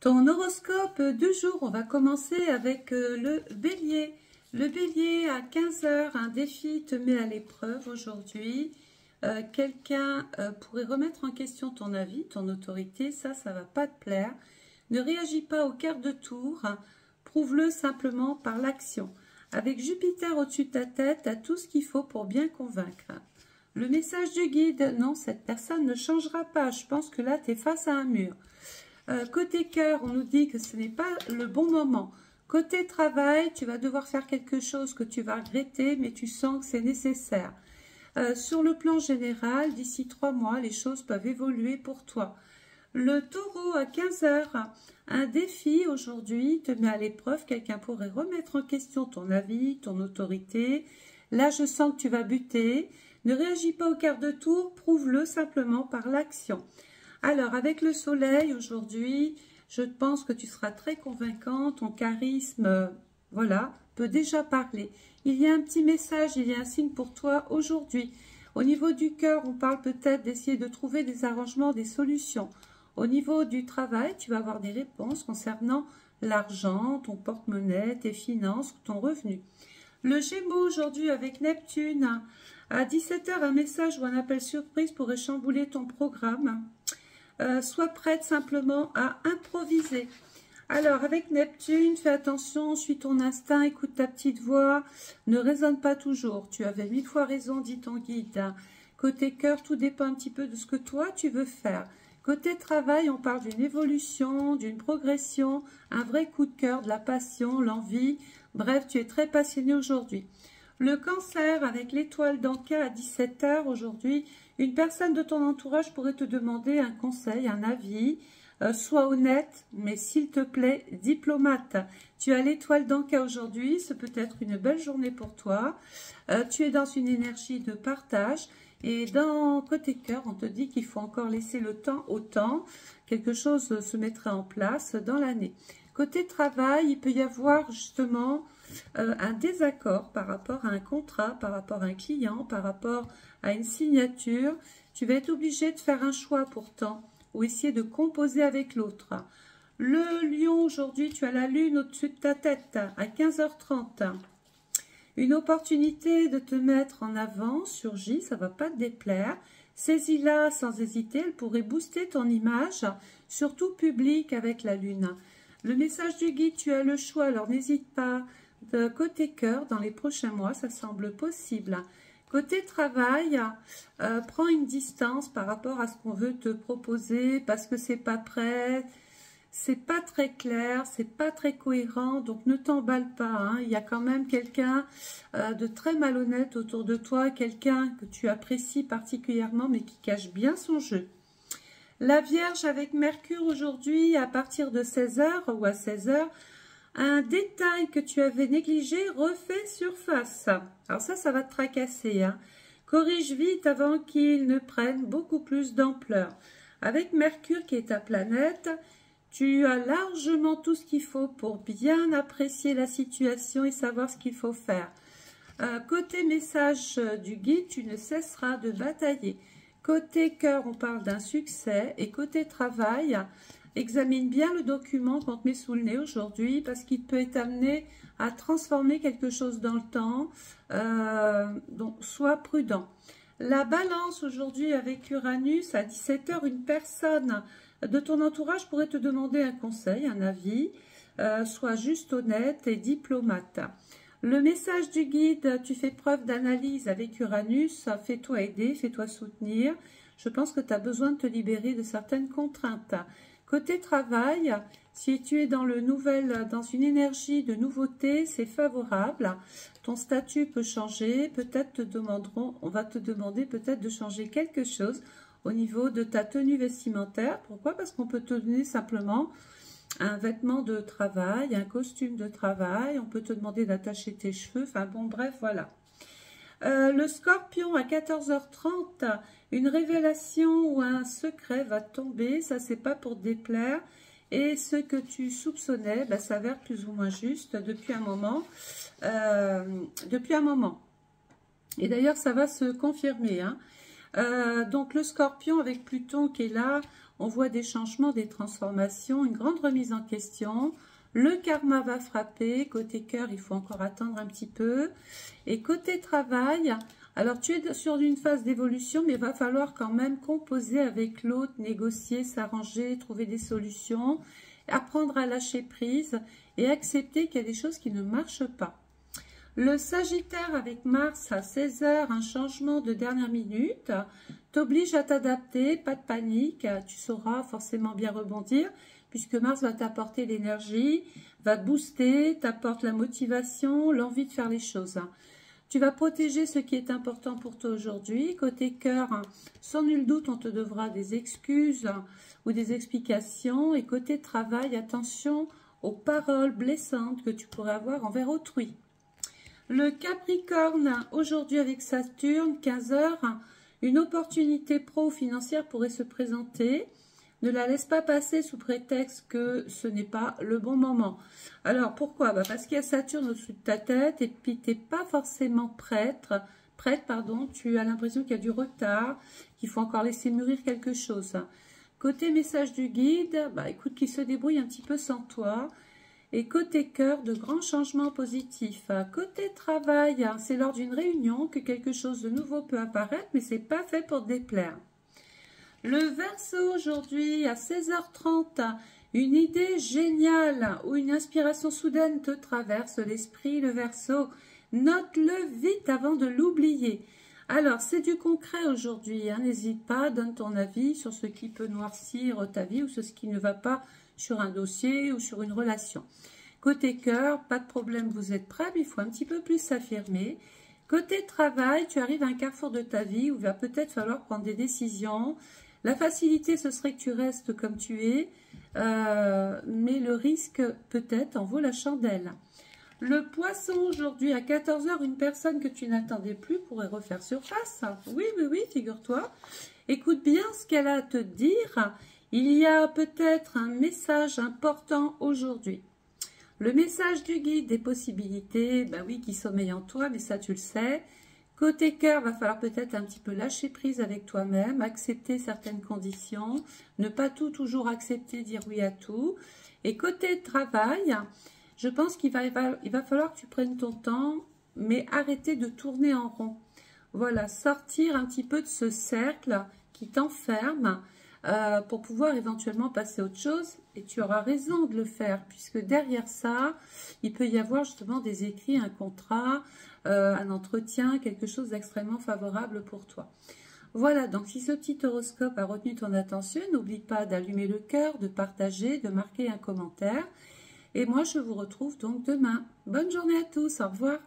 Ton horoscope du jour, on va commencer avec le bélier. Le bélier à 15 heures, un défi te met à l'épreuve aujourd'hui. Quelqu'un pourrait remettre en question ton avis, ton autorité, ça va pas te plaire. Ne réagis pas au quart de tour, prouve-le simplement par l'action. Avec Jupiter au-dessus de ta tête, tu as tout ce qu'il faut pour bien convaincre. Le message du guide, non, cette personne ne changera pas. Je pense que là, tu es face à un mur. Côté cœur, on nous dit que ce n'est pas le bon moment. Côté travail, tu vas devoir faire quelque chose que tu vas regretter, mais tu sens que c'est nécessaire. Sur le plan général, d'ici 3 mois, les choses peuvent évoluer pour toi. Le taureau à 15 heures, un défi aujourd'hui te met à l'épreuve. Quelqu'un pourrait remettre en question ton avis, ton autorité. Là, je sens que tu vas buter. Ne réagis pas au quart de tour, prouve-le simplement par l'action. Alors, avec le soleil aujourd'hui, je pense que tu seras très convaincant. Ton charisme, voilà, peut déjà parler. Il y a un petit message, il y a un signe pour toi aujourd'hui. Au niveau du cœur, on parle peut-être d'essayer de trouver des arrangements, des solutions. Au niveau du travail, tu vas avoir des réponses concernant l'argent, ton porte-monnaie, tes finances, ton revenu. Le Gémeaux aujourd'hui avec Neptune, à 17 heures, un message ou un appel surprise pourrait chambouler ton programme. Sois prête simplement à improviser. Alors, avec Neptune, fais attention, suis ton instinct, écoute ta petite voix, ne raisonne pas toujours. Tu avais 1000 fois raison, dit ton guide. Côté cœur, tout dépend un petit peu de ce que toi, tu veux faire. Côté travail, on parle d'une évolution, d'une progression, un vrai coup de cœur, de la passion, l'envie. Bref, tu es très passionné aujourd'hui. Le cancer, avec l'étoile d'Anka à 17 heures aujourd'hui, une personne de ton entourage pourrait te demander un conseil, un avis. Sois honnête, mais s'il te plaît, diplomate. Tu as l'étoile d'Anka aujourd'hui, ce peut être une belle journée pour toi. Tu es dans une énergie de partage. Et dans côté cœur, on te dit qu'il faut encore laisser le temps au temps. Quelque chose se mettra en place dans l'année. Côté travail, il peut y avoir justement un désaccord par rapport à un contrat, par rapport à un client, par rapport à une signature. Tu vas être obligé de faire un choix pourtant ou essayer de composer avec l'autre. Le lion, aujourd'hui, tu as la lune au-dessus de ta tête à 15h30. Une opportunité de te mettre en avant surgit, ça ne va pas te déplaire. Saisis-la sans hésiter, elle pourrait booster ton image, surtout publique avec la lune. Le message du guide, tu as le choix, alors n'hésite pas. De côté cœur, dans les prochains mois, ça semble possible. Côté travail, prends une distance par rapport à ce qu'on veut te proposer parce que c'est pas prêt, c'est pas très clair, c'est pas très cohérent, donc ne t'emballe pas. Hein. Il y a quand même quelqu'un de très malhonnête autour de toi, quelqu'un que tu apprécies particulièrement mais qui cache bien son jeu. La Vierge avec Mercure aujourd'hui à partir de 16 heures ou à 16 heures, un détail que tu avais négligé refait surface. Alors ça va te tracasser. Hein. Corrige vite avant qu'il ne prenne beaucoup plus d'ampleur. Avec Mercure qui est ta planète, tu as largement tout ce qu'il faut pour bien apprécier la situation et savoir ce qu'il faut faire. Côté message du guide, tu ne cesseras de batailler. Côté cœur, on parle d'un succès. Et côté travail, examine bien le document qu'on te met sous le nez aujourd'hui parce qu'il peut être amené à transformer quelque chose dans le temps. Donc, sois prudent. La balance aujourd'hui avec Uranus à 17 heures, une personne de ton entourage pourrait te demander un conseil, un avis. Sois juste honnête et diplomate. Le message du guide, tu fais preuve d'analyse avec Uranus. Fais-toi aider, fais-toi soutenir. Je pense que tu as besoin de te libérer de certaines contraintes. Côté travail, si tu es dans une énergie de nouveauté, c'est favorable. Ton statut peut changer. Peut-être on va te demander peut-être de changer quelque chose au niveau de ta tenue vestimentaire. Pourquoi? Parce qu'on peut te donner simplement un vêtement de travail, un costume de travail. On peut te demander d'attacher tes cheveux. Enfin bon, bref, voilà. Le Scorpion à 14h30, une révélation ou un secret va tomber, ça c'est pas pour te déplaire, et ce que tu soupçonnais s'avère plus ou moins juste depuis un moment. Et d'ailleurs ça va se confirmer. Hein. Donc le Scorpion avec Pluton qui est là, On voit des changements, des transformations, une grande remise en question. Le karma va frapper. Côté cœur, il faut encore attendre un petit peu. Et côté travail, alors tu es sur une phase d'évolution, mais il va falloir quand même composer avec l'autre, négocier, s'arranger, trouver des solutions, apprendre à lâcher prise et accepter qu'il y a des choses qui ne marchent pas. Le Sagittaire avec Mars à 16 h, un changement de dernière minute, t'oblige à t'adapter, pas de panique, tu sauras forcément bien rebondir puisque Mars va t'apporter l'énergie, va te booster, t'apporte la motivation, l'envie de faire les choses. Tu vas protéger ce qui est important pour toi aujourd'hui. Côté cœur, sans nul doute, on te devra des excuses ou des explications. Et côté travail, attention aux paroles blessantes que tu pourrais avoir envers autrui. Le Capricorne, aujourd'hui avec Saturne, 15 h, une opportunité pro financière pourrait se présenter. Ne la laisse pas passer sous prétexte que ce n'est pas le bon moment. Alors, pourquoi? Parce qu'il y a Saturne au-dessus de ta tête et puis tu n'es pas forcément prête, tu as l'impression qu'il y a du retard, qu'il faut encore laisser mûrir quelque chose. Côté message du guide, écoute, qu'il se débrouille un petit peu sans toi. Et côté cœur, de grands changements positifs. Côté travail, c'est lors d'une réunion que quelque chose de nouveau peut apparaître, mais ce n'est pas fait pour te déplaire. Le Verseau aujourd'hui à 16 h 30, une idée géniale ou une inspiration soudaine te traverse l'esprit, le Verseau. Note-le vite avant de l'oublier. Alors, c'est du concret aujourd'hui, n'hésite pas, donne ton avis sur ce qui peut noircir ta vie ou sur ce qui ne va pas sur un dossier ou sur une relation. Côté cœur, pas de problème, vous êtes prêts, mais il faut un petit peu plus s'affirmer. Côté travail, tu arrives à un carrefour de ta vie où il va peut-être falloir prendre des décisions. La facilité, ce serait que tu restes comme tu es, mais le risque, peut-être, en vaut la chandelle. Le Poisson, aujourd'hui, à 14 h, une personne que tu n'attendais plus pourrait refaire surface. Oui, figure-toi. Écoute bien ce qu'elle a à te dire. Il y a peut-être un message important aujourd'hui. Le message du guide des possibilités, oui, qui sommeille en toi, mais ça, tu le sais. Côté cœur, va falloir peut-être un petit peu lâcher prise avec toi-même, accepter certaines conditions, ne pas toujours accepter, dire oui à tout. Et côté travail, je pense qu'il va falloir que tu prennes ton temps, mais arrêter de tourner en rond. Voilà, sortir un petit peu de ce cercle qui t'enferme pour pouvoir éventuellement passer à autre chose. Et tu auras raison de le faire, puisque derrière ça, il peut y avoir justement des écrits, un contrat, un entretien, quelque chose d'extrêmement favorable pour toi. Voilà, donc si ce petit horoscope a retenu ton attention, n'oublie pas d'allumer le cœur, de partager, de marquer un commentaire. Et moi, je vous retrouve donc demain. Bonne journée à tous, au revoir.